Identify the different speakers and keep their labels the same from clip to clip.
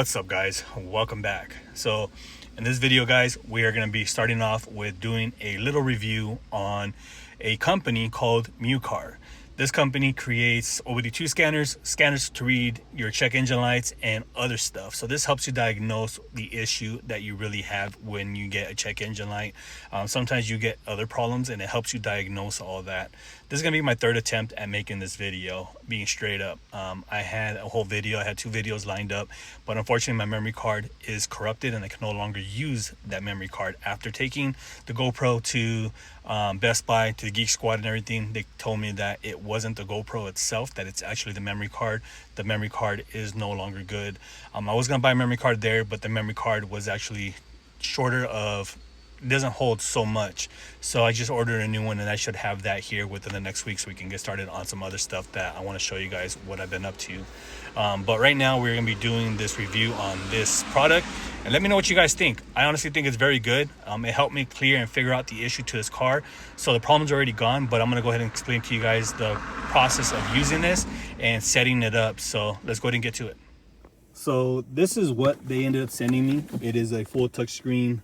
Speaker 1: What's up, guys? Welcome back. So in this video, guys, we are going to be starting off with doing a little review on a company called Mucar. This company creates OBD2 scanners to read your check engine lights and other stuff. So this helps you diagnose the issue that you really have when you get a check engine light. Sometimes you get other problems and it helps you diagnose all that. This is gonna be my third attempt at making this video, being straight up. I had a whole video, I had 2 videos lined up, but unfortunately my memory card is corrupted and I can no longer use that memory card. After taking the GoPro to Best Buy, to the Geek Squad and everything, they told me that it wasn't the GoPro itself, that it's actually the memory card. The memory card is no longer good. I was gonna buy a memory card there, but the memory card was actually shorter of, it doesn't hold so much, so I just ordered a new one and I should have that here within the next week so we can get started on some other stuff that I want to show you guys what I've been up to. But right now we're gonna be doing this review on this product and let me know what you guys think. I honestly think it's very good. It helped me clear and figure out the issue to this car, so the problem's already gone, but I'm gonna go ahead and explain to you guys the process of using this and setting it up. So let's go ahead and get to it. So this is what they ended up sending me. It is a full touchscreen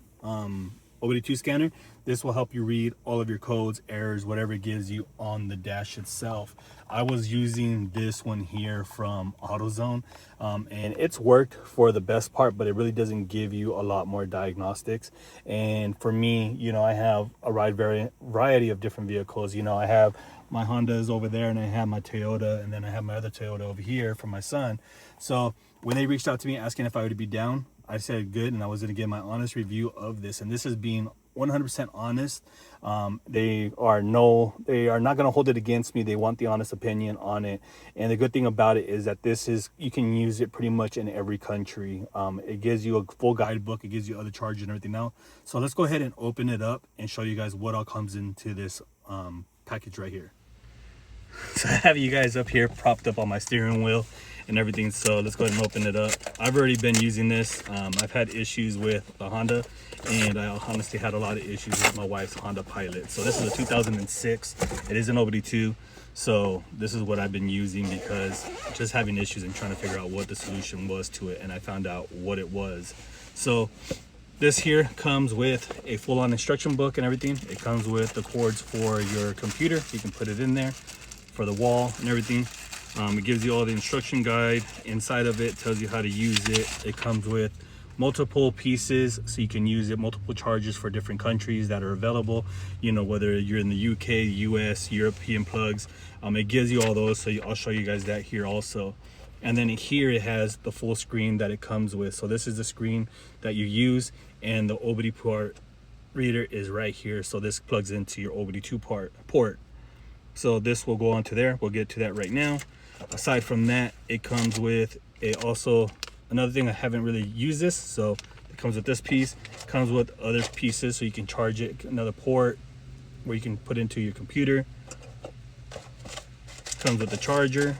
Speaker 1: OBD2 scanner. This will help you read all of your codes, errors, whatever it gives you on the dash itself. I was using this one here from AutoZone, and it's worked for the best part, but it really doesn't give you a lot more diagnostics. And for me, you know, I have a variety of different vehicles. You know, I have my Hondas over there and I have my Toyota, and then I have my other Toyota over here for my son. So when they reached out to me asking if I would be down, I said good, and I was going to give my honest review of this, and this is being 100% honest. They are not going to hold it against me. They want the honest opinion on it, and the good thing about it is that you can use it pretty much in every country. It gives you a full guidebook, it gives you other charges and everything now. So let's go ahead and open it up and show you guys what all comes into this package right here. So I have you guys up here propped up on my steering wheel and everything, so let's go ahead and open it up. I've already been using this. I've had issues with the Honda, and I honestly had a lot of issues with my wife's Honda Pilot. So this is a 2006. It is an OBD2, so this is what I've been using because just having issues and trying to figure out what the solution was to it, and I found out what it was. So this here comes with a full-on instruction book and everything. It comes with the cords for your computer. You can put it in there for the wall and everything. It gives you all the instruction guide inside of it, tells you how to use it. It comes with multiple pieces so you can use it, multiple chargers for different countries that are available, you know, whether you're in the UK, US, European plugs. It gives you all those, so I'll show you guys that here also. And then here it has the full screen that it comes with. So this is the screen that you use, and the OBD port reader is right here, so this plugs into your OBD2 port. So this will go onto there. We'll get to that right now. Aside from that, it comes with another thing. I haven't really used this, so it comes with this piece. It comes with other pieces so you can charge it, another port where you can put into your computer. It comes with the charger,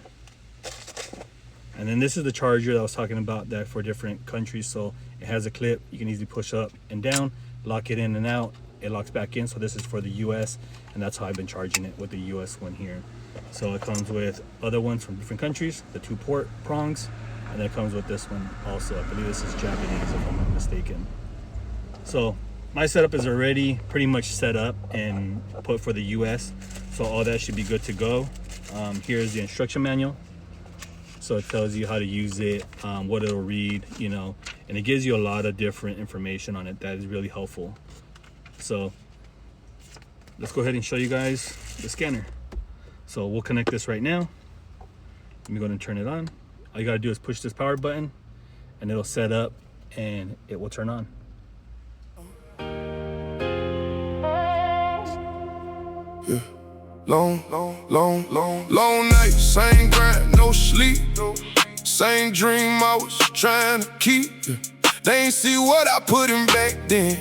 Speaker 1: and then this is the charger that I was talking about, that for different countries. So it has a clip you can easily push up and down, lock it in and out. It locks back in. So this is for the US, and that's how I've been charging it with the US one here. So it comes with other ones from different countries, the 2 port prongs, and then it comes with this one also. I believe this is Japanese if I'm not mistaken. So my setup is already pretty much set up and put for the US, so all that should be good to go. Here's the instruction manual. So it tells you how to use it, what it'll read, you know, and it gives you a lot of different information on it that is really helpful. So let's go ahead and show you guys the scanner. So we'll connect this right now. Let me go ahead and turn it on. All you gotta do is push this power button and it'll set up and it will turn on.
Speaker 2: Yeah. Long night, same grind, no sleep. Same dream I was trying to keep. They ain't see what I put in back then.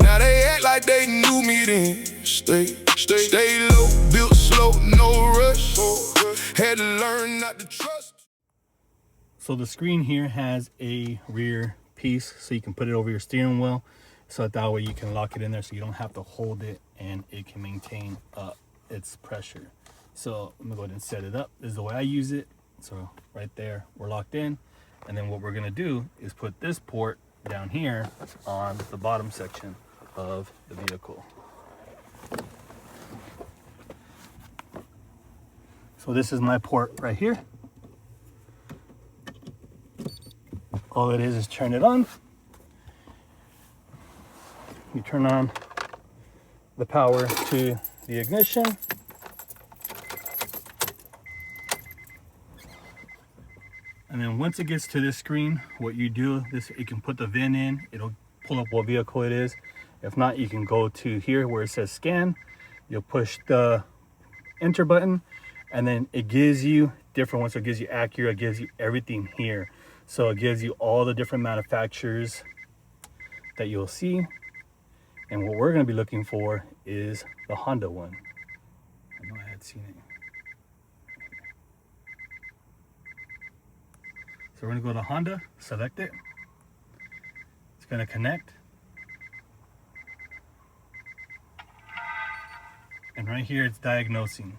Speaker 2: Now they act like they knew me then. Stay low, built slow, no rush. Had to learn not to trust.
Speaker 1: So the screen here has a rear piece, so you can put it over your steering wheel, so that way you can lock it in there so you don't have to hold it, and it can maintain its pressure. So let me go ahead and set it up. This is the way I use it. So right there, we're locked in. And then what we're gonna do is put this port down here on the bottom section of the vehicle. So this is my port right here. All it is turn it on. You turn on the power to the ignition. And then once it gets to this screen, what you do, you can put the VIN in, it'll pull up what vehicle it is. If not, you can go to here where it says scan. You'll push the enter button, and then it gives you different ones. So it gives you Acura, it gives you everything here. So it gives you all the different manufacturers that you'll see. And what we're gonna be looking for is the Honda one. I know I had seen it. So we're gonna go to Honda, select it. It's gonna connect. And right here it's diagnosing.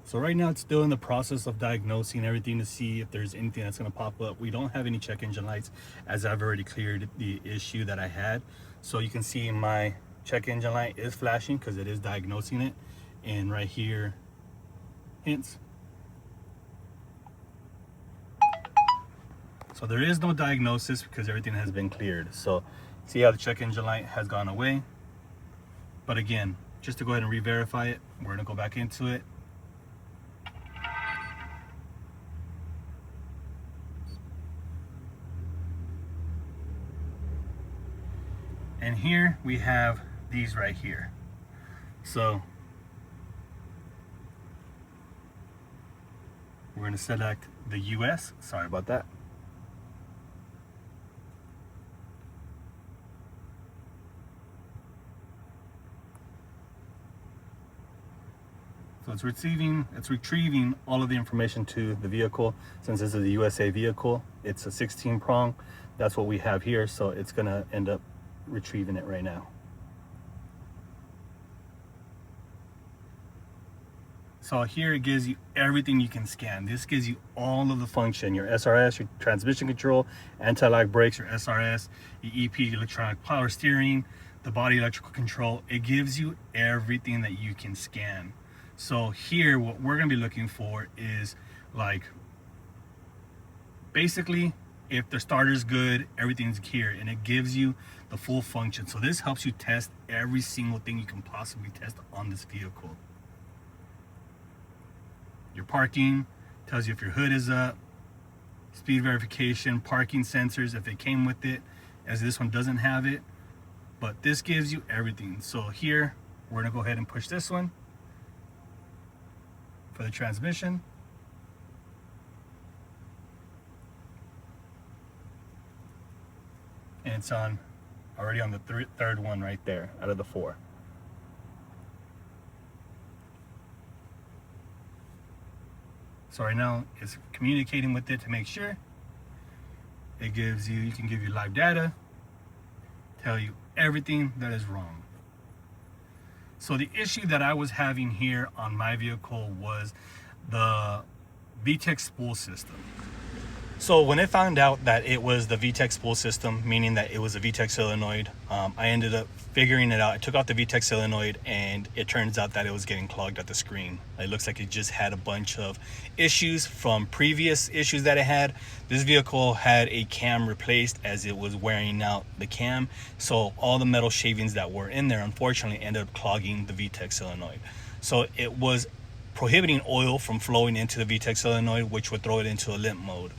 Speaker 1: So right now it's still in the process of diagnosing everything to see if there's anything that's gonna pop up. We don't have any check engine lights as I've already cleared the issue that I had. So you can see my check engine light is flashing because it is diagnosing it. And right here, hints. So there is no diagnosis because everything has been cleared. So see how the check engine light has gone away. But again, just to go ahead and re-verify it, we're gonna go back into it. And here we have these right here. So we're gonna select the US, sorry about that. So it's retrieving all of the information to the vehicle. Since this is a USA vehicle, it's a 16 prong. That's what we have here. So it's gonna end up retrieving it right now. So here it gives you everything you can scan. This gives you all of the function, your SRS, your transmission control, anti-lock brakes, your SRS, your EP, electronic power steering, the body electrical control. It gives you everything that you can scan. So here, what we're gonna be looking for is like, basically, if the starter's good, everything's here, and it gives you the full function. So this helps you test every single thing you can possibly test on this vehicle. Your parking tells you if your hood is up, speed verification, parking sensors, if it came with it, as this one doesn't have it, but this gives you everything. So here, we're gonna go ahead and push this one for the transmission. And it's already on the third one right there out of the 4. So right now it's communicating with it to make sure. It gives you, you can give you live data, tell you everything that is wrong. So the issue that I was having here on my vehicle was the VTEC spool system. So when I found out that it was the VTEC spool system, meaning that it was a VTEC solenoid, I ended up figuring it out. I took out the VTEC solenoid, and it turns out that it was getting clogged at the screen. It looks like it just had a bunch of issues from previous issues that it had. This vehicle had a cam replaced as it was wearing out the cam. So all the metal shavings that were in there, unfortunately, ended up clogging the VTEC solenoid. So it was prohibiting oil from flowing into the VTEC solenoid, which would throw it into a limp mode.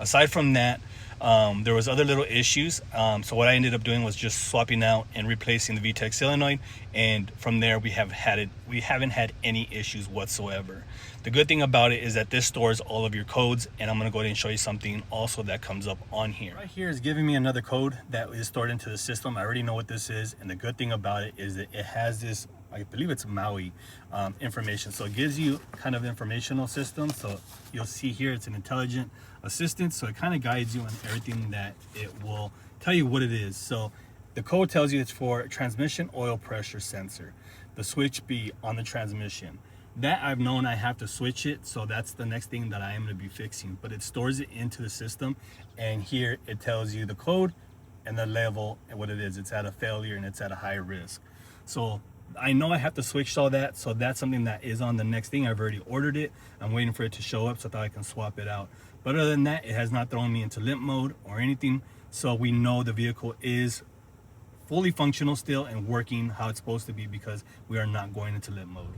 Speaker 1: Aside from that, there was other little issues. So what I ended up doing was just swapping out and replacing the VTEC solenoid, and from there we haven't had any issues whatsoever. The good thing about it is that this stores all of your codes, and I'm gonna go ahead and show you something also that comes up on here. Right here is giving me another code that is stored into the system. I already know what this is, and the good thing about it is that it has this, I believe it's Maui information. So it gives you kind of informational system. So you'll see here it's an intelligent assistant. So it kind of guides you on everything that it will tell you what it is. So the code tells you it's for a transmission oil pressure sensor, the switch B on the transmission. That I've known I have to switch it, so that's the next thing that I am going to be fixing. But it stores it into the system, and here it tells you the code and the level and what it is. It's at a failure and it's at a high risk. So I know I have to switch all that, so that's something that is on the next thing. I've already ordered it. I'm waiting for it to show up so that I can swap it out. But other than that, it has not thrown me into limp mode or anything. So we know the vehicle is fully functional still and working how it's supposed to be, because we are not going into limp mode.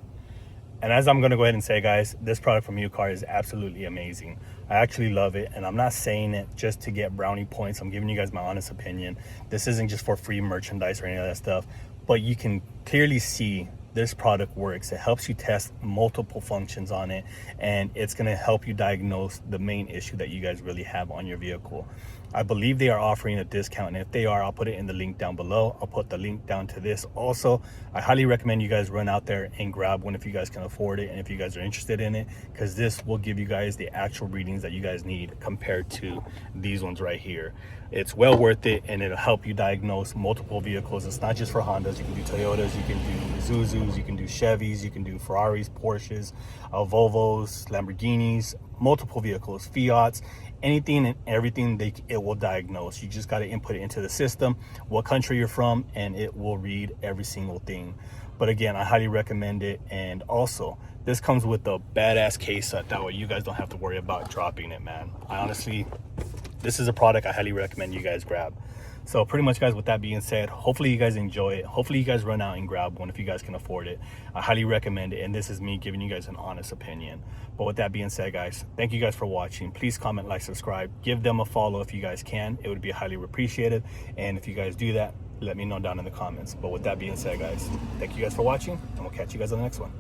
Speaker 1: And as I'm going to go ahead and say, guys, this product from Mucar is absolutely amazing. I actually love it, and I'm not saying it just to get brownie points. I'm giving you guys my honest opinion. This isn't just for free merchandise or any of that stuff, but you can clearly see this product works. It helps you test multiple functions on it, and it's going to help you diagnose the main issue that you guys really have on your vehicle. I believe they are offering a discount, and if they are, I'll put it in the link down below. I'll put the link down to this also. I highly recommend you guys run out there and grab one if you guys can afford it and if you guys are interested in it, because this will give you guys the actual readings that you guys need compared to these ones right here. It's well worth it, and it'll help you diagnose multiple vehicles. It's not just for Hondas. You can do Toyotas, you can do Isuzus, you can do Chevys, you can do Ferraris, Porsches, Volvos, Lamborghinis, multiple vehicles, Fiats, anything and everything it will diagnose. You just got to input it into the system, what country you're from, and it will read every single thing. But again, I highly recommend it. And also, this comes with a badass case set. That way you guys don't have to worry about dropping it, man. This is a product I highly recommend you guys grab. So pretty much, guys, with that being said, hopefully you guys enjoy it. Hopefully you guys run out and grab one if you guys can afford it. I highly recommend it, and this is me giving you guys an honest opinion. But with that being said, guys, thank you guys for watching. Please comment, like, subscribe, give them a follow if you guys can. It would be highly appreciated. And if you guys do that, let me know down in the comments. But with that being said, guys, thank you guys for watching, and we'll catch you guys on the next one.